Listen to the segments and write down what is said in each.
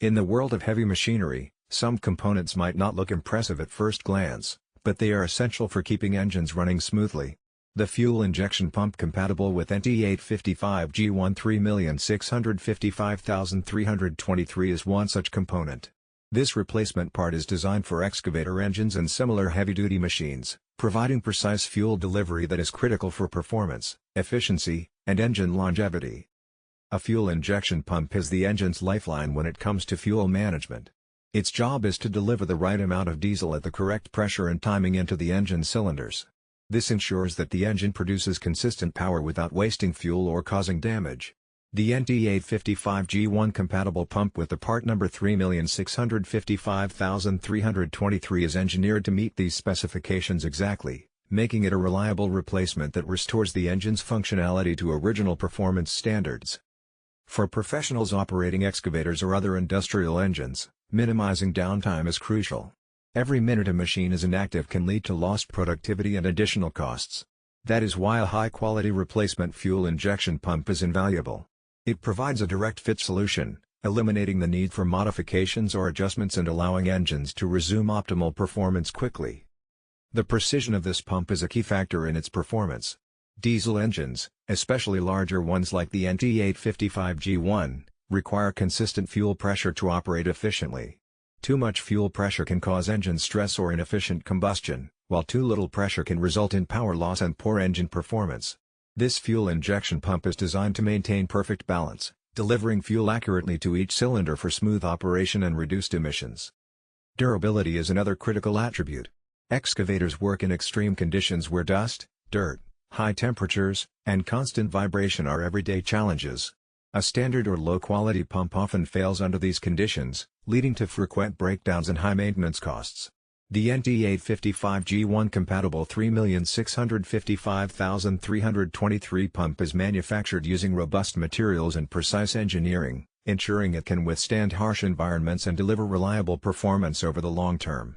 In the world of heavy machinery, some components might not look impressive at first glance, but they are essential for keeping engines running smoothly. The fuel injection pump compatible with NT855-G1 3,655,323 is one such component. This replacement part is designed for excavator engines and similar heavy-duty machines, providing precise fuel delivery that is critical for performance, efficiency, and engine longevity. A fuel injection pump is the engine's lifeline when it comes to fuel management. Its job is to deliver the right amount of diesel at the correct pressure and timing into the engine cylinders. This ensures that the engine produces consistent power without wasting fuel or causing damage. The NT855-G1 compatible pump with the part number 3,655,323 is engineered to meet these specifications exactly, making it a reliable replacement that restores the engine's functionality to original performance standards. For professionals operating excavators or other industrial engines, minimizing downtime is crucial. Every minute a machine is inactive can lead to lost productivity and additional costs. That is why a high-quality replacement fuel injection pump is invaluable. It provides a direct fit solution, eliminating the need for modifications or adjustments and allowing engines to resume optimal performance quickly. The precision of this pump is a key factor in its performance. Diesel engines, especially larger ones like the NT855-G1, require consistent fuel pressure to operate efficiently. Too much fuel pressure can cause engine stress or inefficient combustion, while too little pressure can result in power loss and poor engine performance. This fuel injection pump is designed to maintain perfect balance, delivering fuel accurately to each cylinder for smooth operation and reduced emissions. Durability is another critical attribute. Excavators work in extreme conditions where dust, dirt, high temperatures, and constant vibration are everyday challenges. A standard or low-quality pump often fails under these conditions, leading to frequent breakdowns and high maintenance costs. The NT855-G1 compatible 3,655,323 pump is manufactured using robust materials and precise engineering, ensuring it can withstand harsh environments and deliver reliable performance over the long term.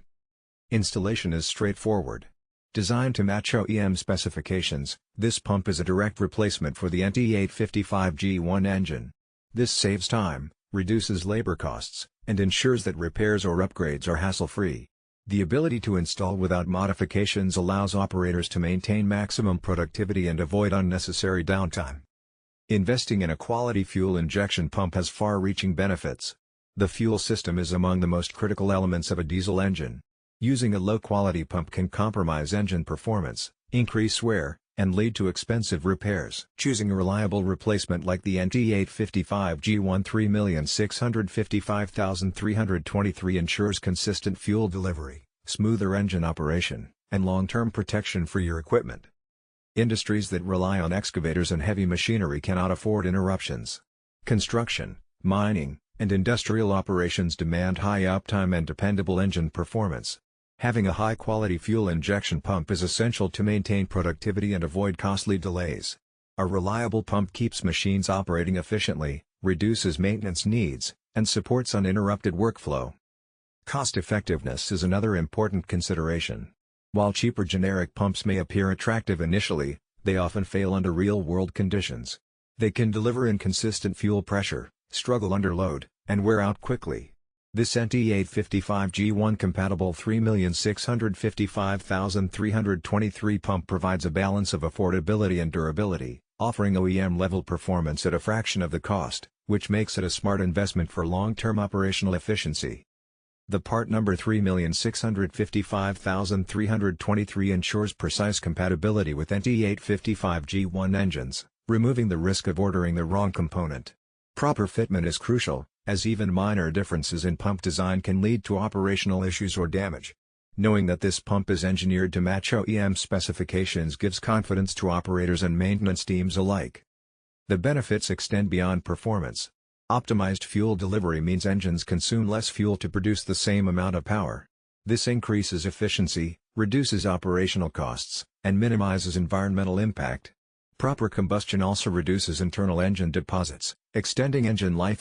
Installation is straightforward. Designed to match OEM specifications, this pump is a direct replacement for the NT855-G1 engine. This saves time, reduces labor costs, and ensures that repairs or upgrades are hassle-free. The ability to install without modifications allows operators to maintain maximum productivity and avoid unnecessary downtime. Investing in a quality fuel injection pump has far-reaching benefits. The fuel system is among the most critical elements of a diesel engine. Using a low-quality pump can compromise engine performance, increase wear, and lead to expensive repairs. Choosing a reliable replacement like the NT855-G1 3,655,323 ensures consistent fuel delivery, smoother engine operation, and long-term protection for your equipment. Industries that rely on excavators and heavy machinery cannot afford interruptions. Construction, mining, and industrial operations demand high uptime and dependable engine performance. Having a high-quality fuel injection pump is essential to maintain productivity and avoid costly delays. A reliable pump keeps machines operating efficiently, reduces maintenance needs, and supports uninterrupted workflow. Cost-effectiveness is another important consideration. While cheaper generic pumps may appear attractive initially, they often fail under real-world conditions. They can deliver inconsistent fuel pressure, struggle under load, and wear out quickly. This NT855-G1 compatible 3,655,323 pump provides a balance of affordability and durability, offering OEM-level performance at a fraction of the cost, which makes it a smart investment for long-term operational efficiency. The part number 3,655,323 ensures precise compatibility with NT855-G1 engines, removing the risk of ordering the wrong component. Proper fitment is crucial, as even minor differences in pump design can lead to operational issues or damage. Knowing that this pump is engineered to match OEM specifications gives confidence to operators and maintenance teams alike. The benefits extend beyond performance. Optimized fuel delivery means engines consume less fuel to produce the same amount of power. This increases efficiency, reduces operational costs, and minimizes environmental impact. Proper combustion also reduces internal engine deposits, extending engine life